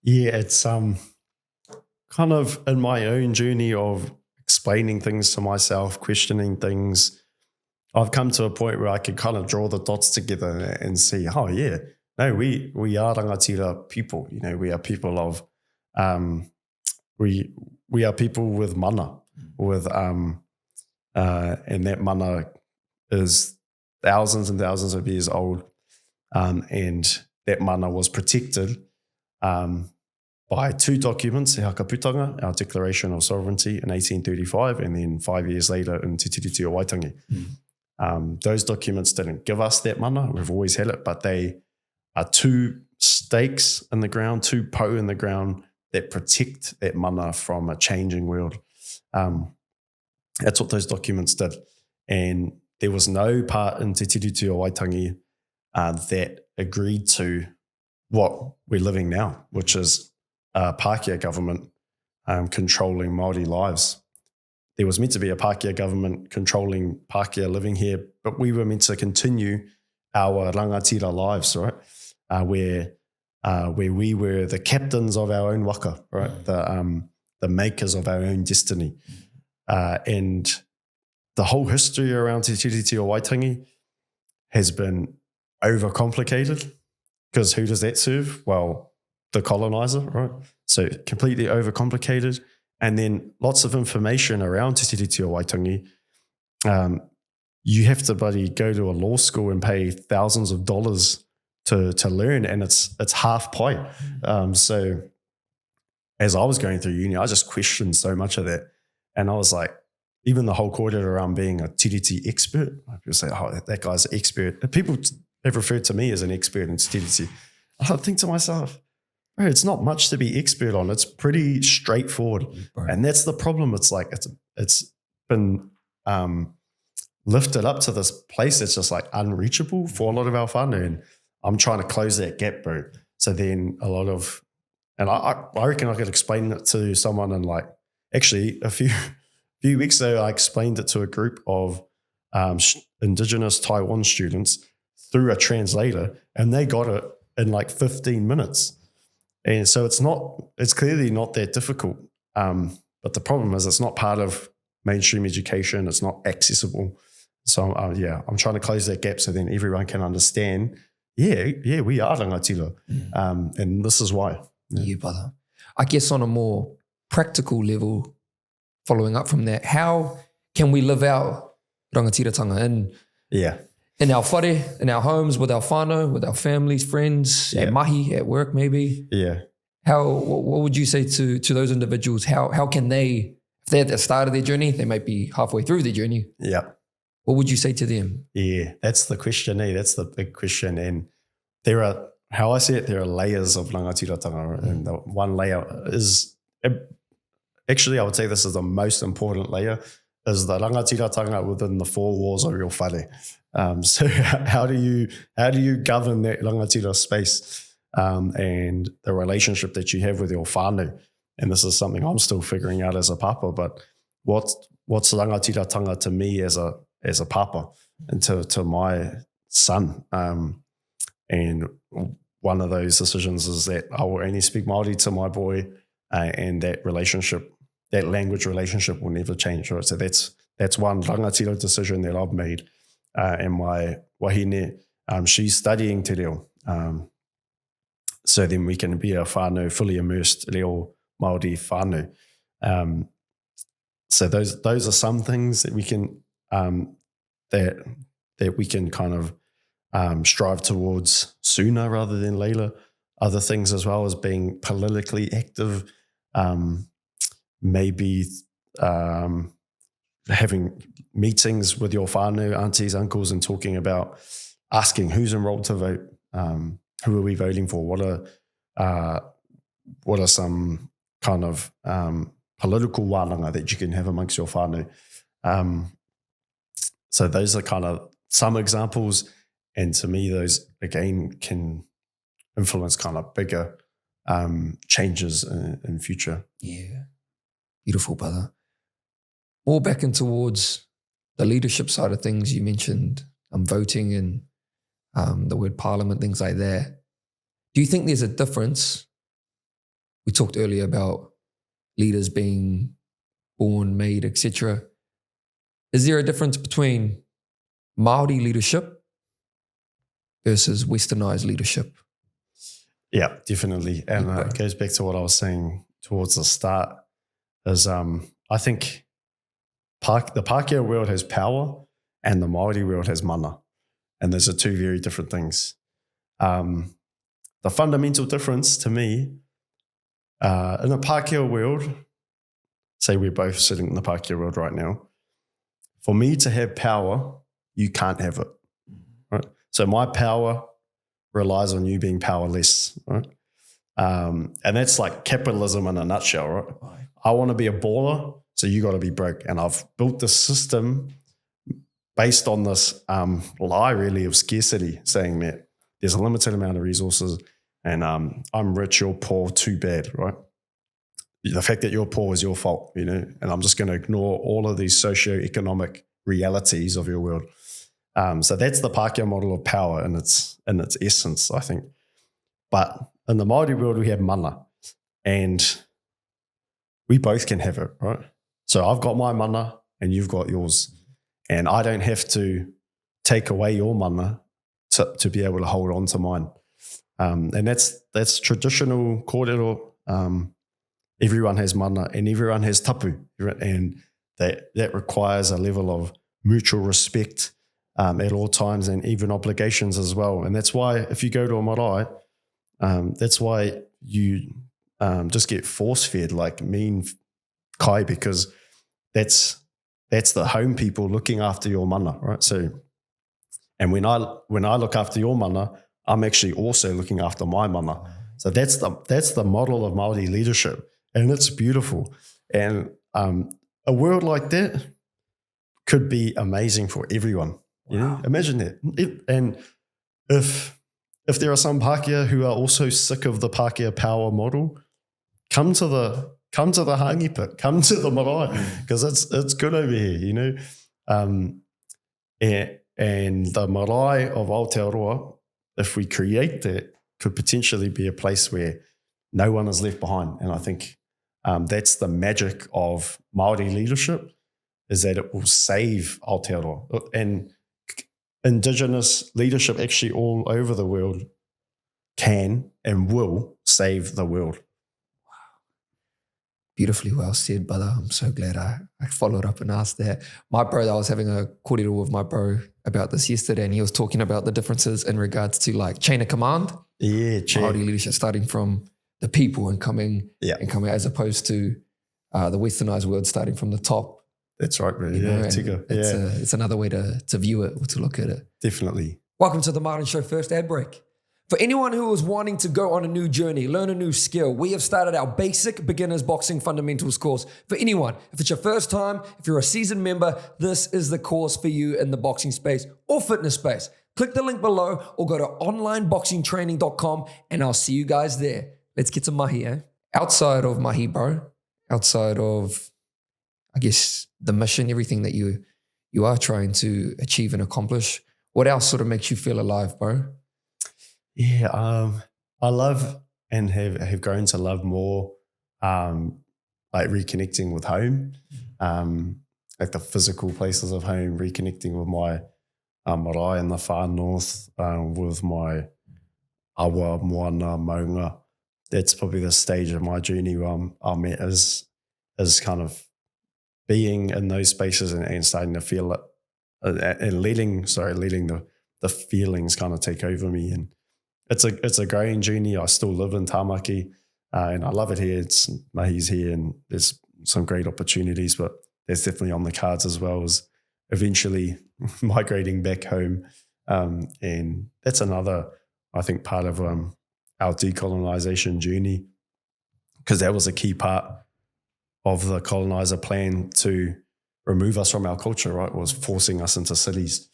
Yeah, it's kind of in my own journey of explaining things to myself, questioning things. I've come to a point where I can kind of draw the dots together and see, oh yeah, no, we are rangatira people. You know, we are people of, we are people with mana, with and that mana is thousands and thousands of years old, and that mana was protected by two documents, He Hakaputanga, our Declaration of Sovereignty in 1835, and then 5 years later in Te Tiriti o Waitangi. Those documents didn't give us that mana. We've always had it, but they are two stakes in the ground, two po in the ground that protect that mana from a changing world. That's what those documents did. And there was no part in Te Tiriti o Waitangi that agreed to what we're living now, which is a Pakeha government controlling Māori lives. There was meant to be a Pakeha government controlling Pakeha living here, but we were meant to continue our rangatira lives, right? Where we were the captains of our own waka, right? The makers of our own destiny. And the whole history around Te Tiriti o Waitangi has been overcomplicated, because who does that serve? Well, the colonizer, right? So completely overcomplicated. And then lots of information around Te Tiriti o Waitangi. You have to go to a law school and pay thousands of dollars to learn, and it's half pai. So as I was going through uni, I just questioned so much of that. And I was like, even the whole quarter around being a tiriti expert, people say, oh, that guy's an expert. People have referred to me as an expert in tiriti. I think to myself, bro, it's not much to be expert on. It's pretty straightforward. Right. And that's the problem. It's like, it's been lifted up to this place that's just like unreachable for a lot of our whānau. And I'm trying to close that gap, bro. So then a lot of, and I reckon I could explain it to someone in like, actually a few weeks ago, I explained it to a group of Indigenous Taiwan students through a translator, and they got it in like 15 minutes. And so it's clearly not that difficult. But the problem is it's not part of mainstream education. It's not accessible. So I'm trying to close that gap so then everyone can understand, yeah, we are rangatira. And this is why.
Yeah, brother. I guess on a more practical level, following up from that, how can we live out rangatiratanga In our whare, in our homes, with our whānau, with our families, friends, at mahi, at work maybe.
Yeah.
What would you say to those individuals? How can they, if they're at the start of their journey, they might be halfway through their journey.
Yeah.
What would you say to them?
Yeah, that's the question, That's the big question. And how I see it, there are layers of rangatiratanga. And the one layer is, actually I would say this is the most important layer, is the rangatiratanga within the four walls of your whare. So how do you govern that rangatira space and the relationship that you have with your whānau? And this is something I'm still figuring out as a papa, but what's rangatiratanga to me as a papa and to my son? And one of those decisions is that I will only speak Māori to my boy, and that language relationship will never change, right? So that's one rangatira decision that I've made. And my wahine, she's studying te reo. So then we can be a whānau, fully immersed reo Māori whānau. So those are some things that we can that we can kind of strive towards sooner rather than later. Other things as well as being politically active, maybe having meetings with your whānau, aunties, uncles, and talking about asking who's enrolled to vote, who are we voting for, what are some kind of political wānanga that you can have amongst your whānau. So those are kind of some examples, and to me those again can influence kind of bigger changes in future.
Yeah, beautiful, brother. More back in towards the leadership side of things, you mentioned voting and the word parliament, things like that. Do you think there's a difference? We talked earlier about leaders being born, made, etc. Is there a difference between Māori leadership versus westernized leadership?
Yeah, definitely. And it goes back to what I was saying towards the start is I think the Pakeha world has power and the Māori world has mana. And those are two very different things. The fundamental difference to me, in the Pakeha world, say we're both sitting in the Pakeha world right now, for me to have power, you can't have it. Right? So my power relies on you being powerless. Right? And that's like capitalism in a nutshell, right? I want to be a baller, so you got to be broke. And I've built this system based on this lie really of scarcity, saying that there's a limited amount of resources and I'm rich, you're poor, too bad, right? The fact that you're poor is your fault, and I'm just going to ignore all of these socio-economic realities of your world. So that's the Pakeha model of power in its essence, I think. But in the Māori world, we have mana, and we both can have it, right? So I've got my mana and you've got yours, and I don't have to take away your mana to be able to hold on to mine. And that's traditional kōrero. Everyone has mana and everyone has tapu, and that requires a level of mutual respect at all times, and even obligations as well. And that's why if you go to a marae, that's why you just get force-fed like mean kai, because that's the home people looking after your mana, right? So, and when I look after your mana, I'm actually also looking after my mana. So that's the model of Māori leadership, and it's beautiful. And a world like that could be amazing for everyone.
Wow.
Imagine that. And if there are some Pakeha who are also sick of the Pakeha power model, come to the hangi pit, come to the marae, because it's good over here, And the marae of Aōtearoa, if we create that, could potentially be a place where no one is left behind. And I think that's the magic of Māori leadership, is that it will save Aōtearoa. And Indigenous leadership actually all over the world can and will save the world.
Beautifully well said, brother. I'm so glad I followed up and asked that. My bro, I was having a kōrero with my bro about this yesterday, and he was talking about the differences in regards to like chain of command.
Yeah,
Māori leadership starting from the people and coming as opposed to the westernized world starting from the top.
That's right, bro.
It's another way to view it or to look at it.
Definitely.
Welcome to the Martin Show first ad break. For anyone who is wanting to go on a new journey, learn a new skill, we have started our basic beginners boxing fundamentals course. For anyone, if it's your first time, if you're a seasoned member, this is the course for you in the boxing space or fitness space. Click the link below or go to onlineboxingtraining.com and I'll see you guys there. Let's get some mahi, eh?
Outside of mahi, bro, outside of, I guess, the mission, everything that you are trying to achieve and accomplish, what else sort of makes you feel alive, bro?
Yeah, I love and have grown to love more like reconnecting with home, like the physical places of home, reconnecting with my marae in the far north, with my awa, moana, maunga. That's probably the stage of my journey where I'm at is kind of being in those spaces and starting to feel it and letting the feelings kind of take over me. And it's a growing journey. I still live in Tāmaki and I love it here. Mahi's here and there's some great opportunities, but there's definitely on the cards as well as eventually migrating back home. And that's another, I think, part of our decolonization journey, because that was a key part of the colonizer plan to remove us from our culture, right? Was forcing us into cities.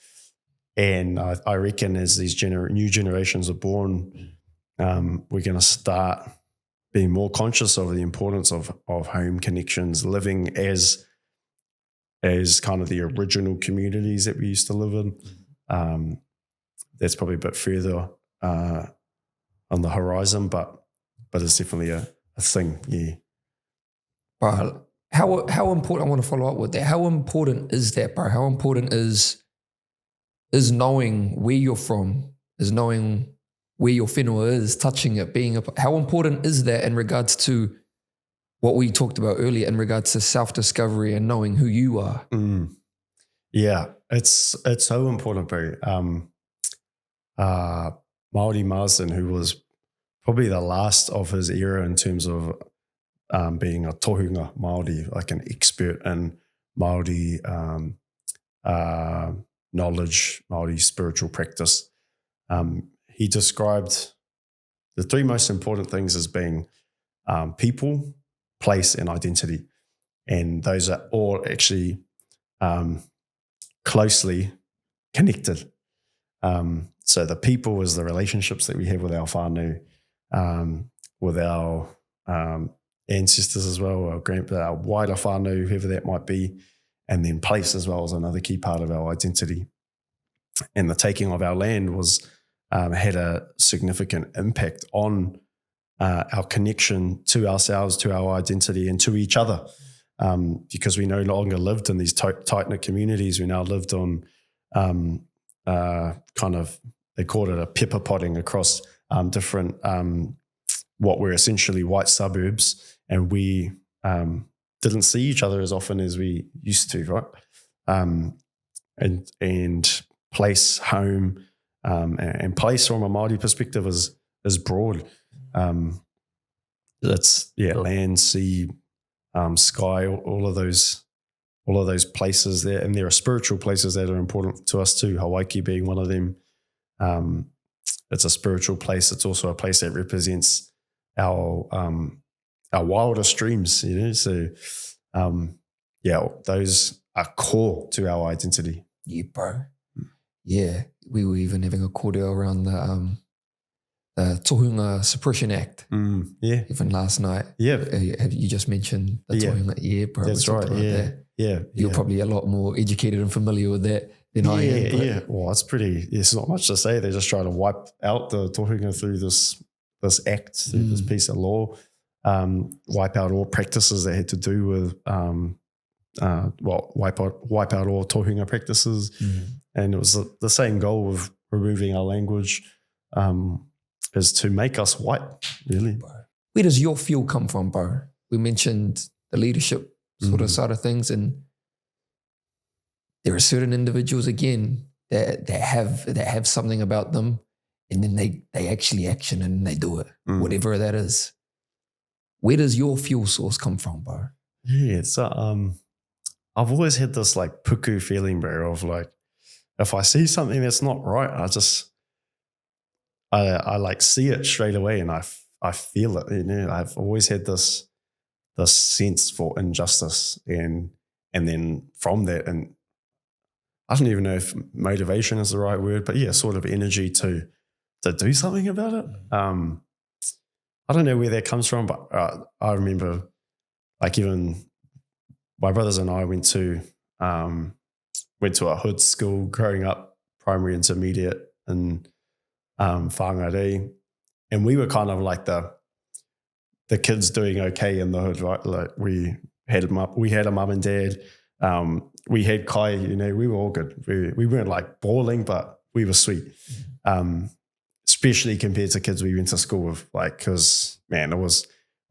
And I reckon as these new generations are born, we're going to start being more conscious of the importance of home connections, living as kind of the original communities that we used to live in. That's probably a bit further on the horizon, but it's definitely a thing, yeah.
Bro, how important, I want to follow up with that. How important is that, bro? How important is knowing where you're from, is knowing where your whenua is, touching it, how important is that in regards to what we talked about earlier, in regards to self-discovery and knowing who you are?
Yeah, it's so important, bro. Māori Marsden, who was probably the last of his era in terms of being a tohunga Māori, like an expert in Māori knowledge, Māori spiritual practice. He described the three most important things as being people, place, and identity. And those are all actually closely connected. So the people is the relationships that we have with our whānau, with our ancestors as well, our wider whānau, whoever that might be. And then place as well is another key part of our identity. And the taking of our land was had a significant impact on our connection to ourselves, to our identity, and to each other, because we no longer lived in these tight-knit communities. We now lived on kind of, they called it a pepper potting across different, what were essentially white suburbs, and we didn't see each other as often as we used to, right? And place, home, and place from a Māori perspective is broad. It's land, sea, sky, all of those places there, and there are spiritual places that are important to us too. Hawaii being one of them. It's a spiritual place. It's also a place that represents our wildest dreams, you know. So, those are core to our identity.
Yeah, bro. Yeah, we were even having a kōrero around the Tohunga Suppression Act. Even last night. Yeah. You just mentioned the Tohunga. Yeah, bro.
That's right.
You're probably a lot more educated and familiar with that than I am.
Yeah. Well, it's not much to say. They're just trying to wipe out the Tohunga through this act, through this piece of law, wipe out all practices that had to do with, wipe out all Tohunga practices. And it was the same goal of removing our language, is to make us white, really.
Where does your fuel come from, bro? we mentioned the leadership sort of side of things, and there are certain individuals again that have something about them, and then they actually action and they do it, whatever that is. Where does your fuel source come from, bro?
Yeah, so I've always had this like puku feeling, bro, of like, if I see something that's not right, I like see it straight away, and I feel it. You know, I've always had this sense for injustice, and then from that, and I don't even know if motivation is the right word, but yeah, sort of energy to do something about it. I don't know where that comes from, but I remember, like, even my brothers and I went to a hood school growing up, primary, intermediate, in Whangarei, and we were kind of like the kids doing okay in the hood, right? Like we had a mum and dad, we had kai, you know, we were all good. We weren't like balling, but we were sweet. Especially compared to kids we went to school with, like, because man,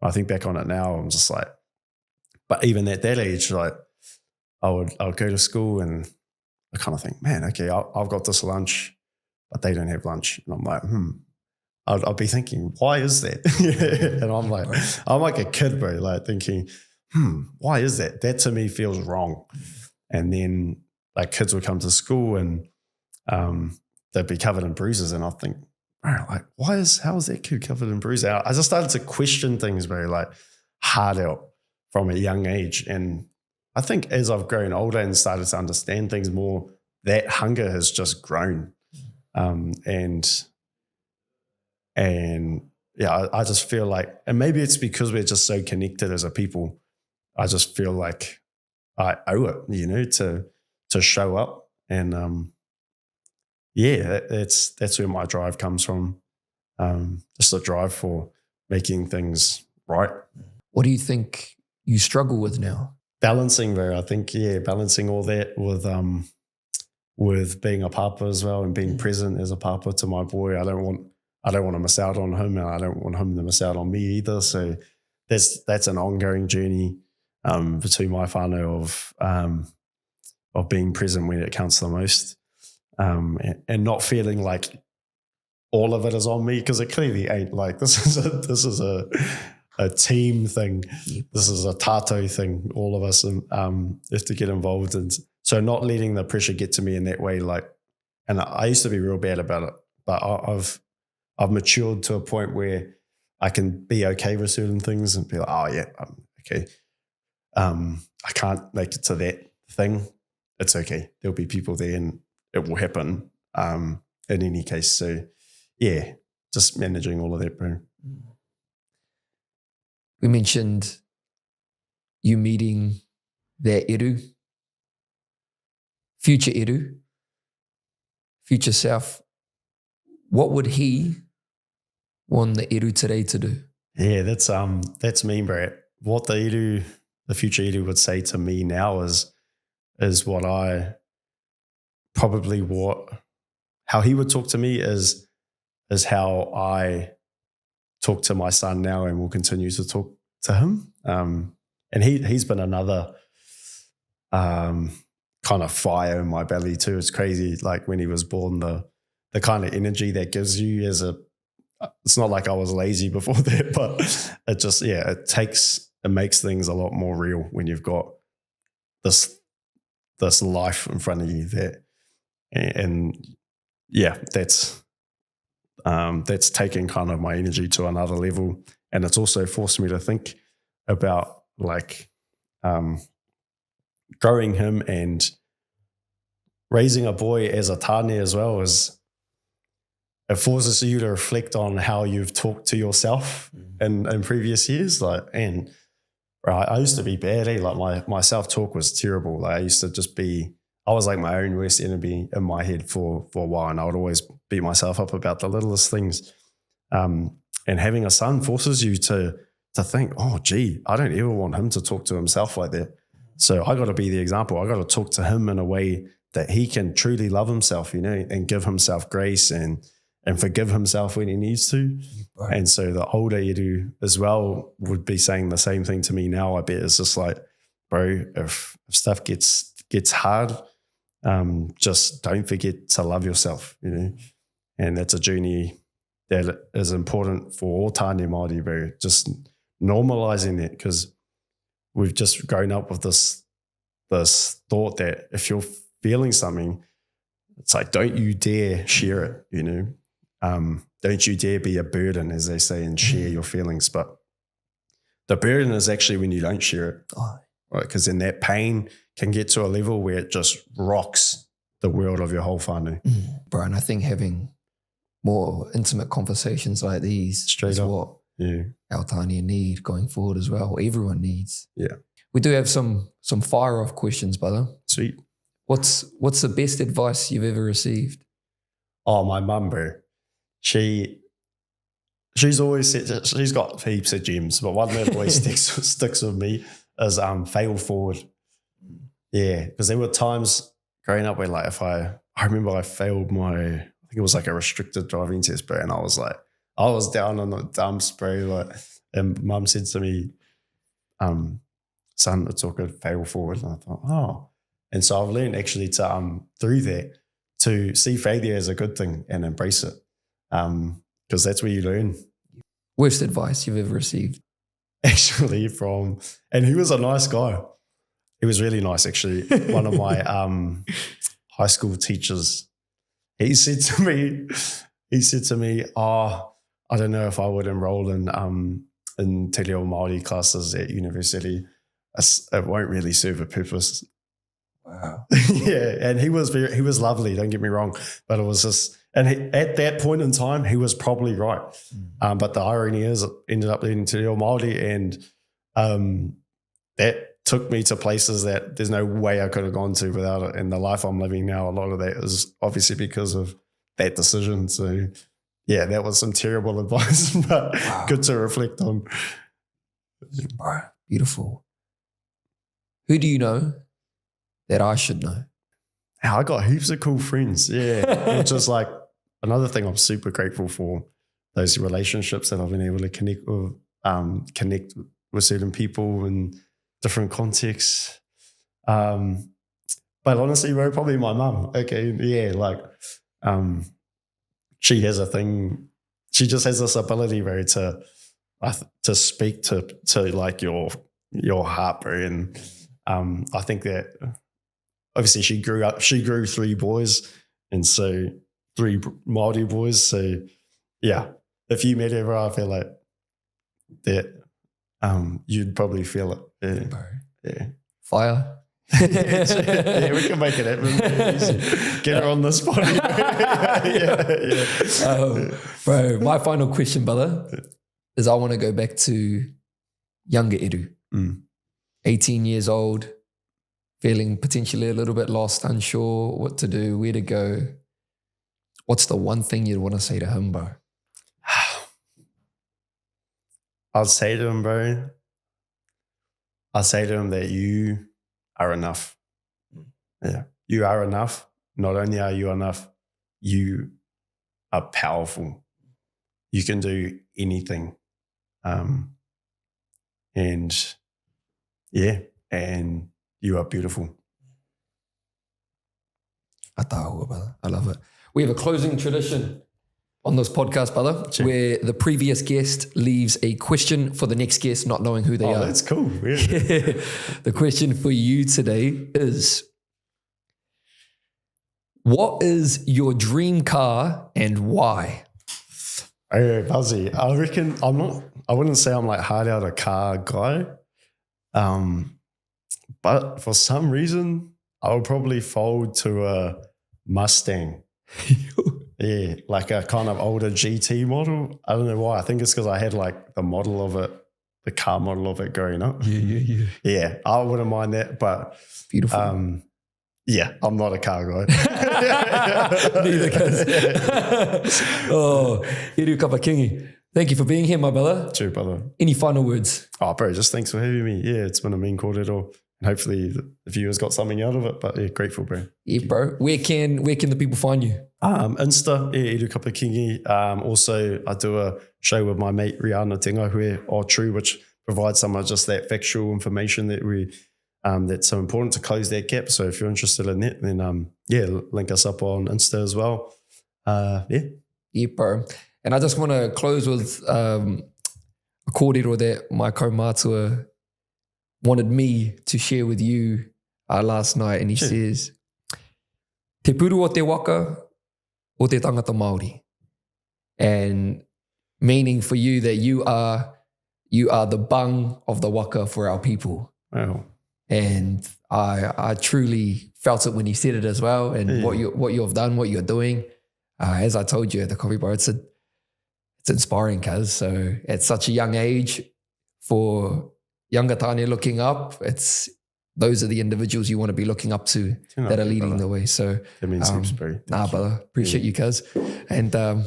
I think back on it now, I'm just like, but even at that age, like I would go to school and I kind of think, man, okay, I've got this lunch, but they don't have lunch. And I'm like, I'll be thinking, why is that? And I'm like a kid, bro, like thinking, why is that? That to me feels wrong. And then like kids would come to school and they'd be covered in bruises, and I think, bro, like, how is that kid covered in bruises? I just started to question things very like hard out from a young age. And I think as I've grown older and started to understand things more, that hunger has just grown. And yeah, I just feel like, and maybe it's because we're just so connected as a people, I just feel like I owe it, you know, to show up. And yeah, that's where my drive comes from. Just a drive for making things right.
What do you think you struggle with now?
Balancing there, I think, balancing all that with being a papa as well, and being present as a papa to my boy. I don't want to miss out on him, and I don't want him to miss out on me either. So that's an ongoing journey between my whānau of being present when it counts the most, and not feeling like all of it is on me, because it clearly ain't. Like this is a team thing. This is a tātou thing. All of us have to get involved, and so not letting the pressure get to me in that way. Like, and I used to be real bad about it, but I've matured to a point where I can be okay with certain things and be like, oh yeah, okay. I can't make it to that thing. It's okay. There'll be people there, and it will happen. In any case, so yeah, just managing all of that, bro.
We mentioned you meeting their Eru, future Eru, future self. What would he want the Eru today to do? Yeah,
that's me, bro. What the future Eru would say to me now is what how he would talk to me is how I talk to my son now, and will continue to talk to him. And he's been another kind of fire in my belly too. It's crazy. Like when he was born, the kind of energy that gives you it's not like I was lazy before that, but it just, it makes things a lot more real when you've got this life in front of you that's taken kind of my energy to another level. And it's also forced me to think about like growing him and raising a boy as a tāne as well. It forces you to reflect on how you've talked to yourself in previous years. Like, and I used to be bad, like my self-talk was terrible. Like I used to I was like my own worst enemy in my head for a while, and I would always beat myself up about the littlest things. And having a son forces you to think, oh, gee, I don't ever want him to talk to himself like that. So I got to be the example. I got to talk to him in a way that he can truly love himself, you know, and give himself grace and and forgive himself when he needs to.
Right.
And so the older Eru as well would be saying the same thing to me now. I bet it's just like, bro, if stuff gets hard, just don't forget to love yourself, you know. And that's a journey that is important for all Tāne Māori, bro. Just normalizing that, because we've just grown up with this thought that if you're feeling something, it's like, don't you dare share it, you know. Don't you dare be a burden, as they say, and share your feelings. But the burden is actually when you don't share it, right? Because then that pain can get to a level where it just rocks the world of your whole whānau.
Bro, and I think having more intimate conversations like these
Straight
is
up.
what
Yeah.
our Tāne need going forward as well. Everyone needs.
Yeah.
We do have some fire off questions, brother.
Sweet.
What's the best advice you've ever received?
Oh, my mum, bro. She's always said, she's got heaps of gems, but one that always sticks with me is fail forward. Yeah, because there were times growing up where, like, if I remember I failed my, I think it was like a restricted driving test, bro, and I was down on the dumps, bro, like, and mum said to me, son, it's all good, fail forward. And I thought, oh. And so I've learned actually to, through that, to see failure as a good thing and embrace it. Because that's where you learn.
Worst advice you've ever received?
Actually and he was a nice guy. He was really nice, actually. One of my high school teachers, he said to me, oh, I don't know if I would enroll in Te Reo Māori classes at university. It won't really serve a purpose.
Wow.
Yeah, and he was lovely, don't get me wrong, but it was just, and at that point in time, he was probably right. But the irony is, it ended up leading to Te Reo Māori, and that took me to places that there's no way I could have gone to without it. And the life I'm living now, a lot of that is obviously because of that decision. So yeah, that was some terrible advice, but good to reflect on.
Bro, beautiful. Who do you know that I should know?
I got heaps of cool friends. Yeah. Which is like another thing I'm super grateful for, those relationships that I've been able to connect with certain people in different contexts. But honestly, bro, probably my mum. Okay. Yeah. Like, she has a thing. She just has this ability, bro, to speak to like your heart, bro. And I think that obviously she grew 3 boys, and so 3 Māori boys. So yeah, if you met her, I feel like that you'd probably feel it. Yeah.
Bro.
Yeah.
Fire.
Yeah, we can make it happen. Get her on the spot. Yeah.
Bro, my final question, brother, is I want to go back to younger Eru. 18 years old, feeling potentially a little bit lost, unsure what to do, where to go. What's the one thing you'd want to say to him, bro?
I'd say to him, bro, that you are enough. Yeah, you are enough. Not only are you enough, you are powerful. You can do anything. And yeah, and you are beautiful.
Aōtearoa, brother. I love it. We have a closing tradition on this podcast, brother, where the previous guest leaves a question for the next guest, not knowing who they are.
That's cool. Yeah.
The question for you today is, what is your dream car and why?
Hey, Buzzy, I reckon I wouldn't say I'm like hard out a car guy. But for some reason, I would probably fold to a Mustang. Yeah, like a kind of older GT model. I don't know why. I think it's because I had like the model of it, the car model of it growing up.
Yeah.
Yeah, I wouldn't mind that, but
Beautiful.
yeah, I'm not a car guy.
Neither cuz. Oh, Eru Kapa-Kingi. Thank you for being here, my brother.
True, brother.
Any final words?
Oh, bro, just thanks for having me. Yeah, it's been a mean call at all. And hopefully the viewers got something out of it. But yeah, grateful, bro.
Yeah, bro. Where can the people find you?
Insta, Eru Kapa-Kingi. Also, I do a show with my mate Rihanna Te Ngahure, or True, which provides some of just that factual information that we that's so important to close that gap. So if you're interested in that, then link us up on Insta as well.
Yeah, bro. And I just want to close with a kōrero that my kaumātua wanted me to share with you last night. And he says, te puru o te waka o te tangata Māori. And meaning for you that you are the bung of the waka for our people.
Wow.
And I truly felt it when he said it as well. And what you have done, what you're doing. As I told you at the coffee bar, it's inspiring, cuz. So at such a young age, for younger Tāne looking up, those are the individuals you want to be looking up to that are leading the way. So
that means heaps, bro.
Brother, appreciate you, cuz. And bro.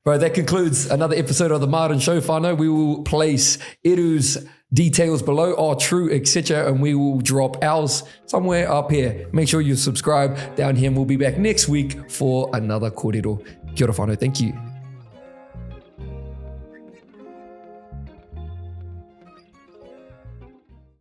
Bro, that concludes another episode of the Martin Show, whānau. We will place Eru's details below, true, etc. And we will drop ours somewhere up here. Make sure you subscribe down here, and we'll be back next week for another kōrero. Kia ora whānau, thank you.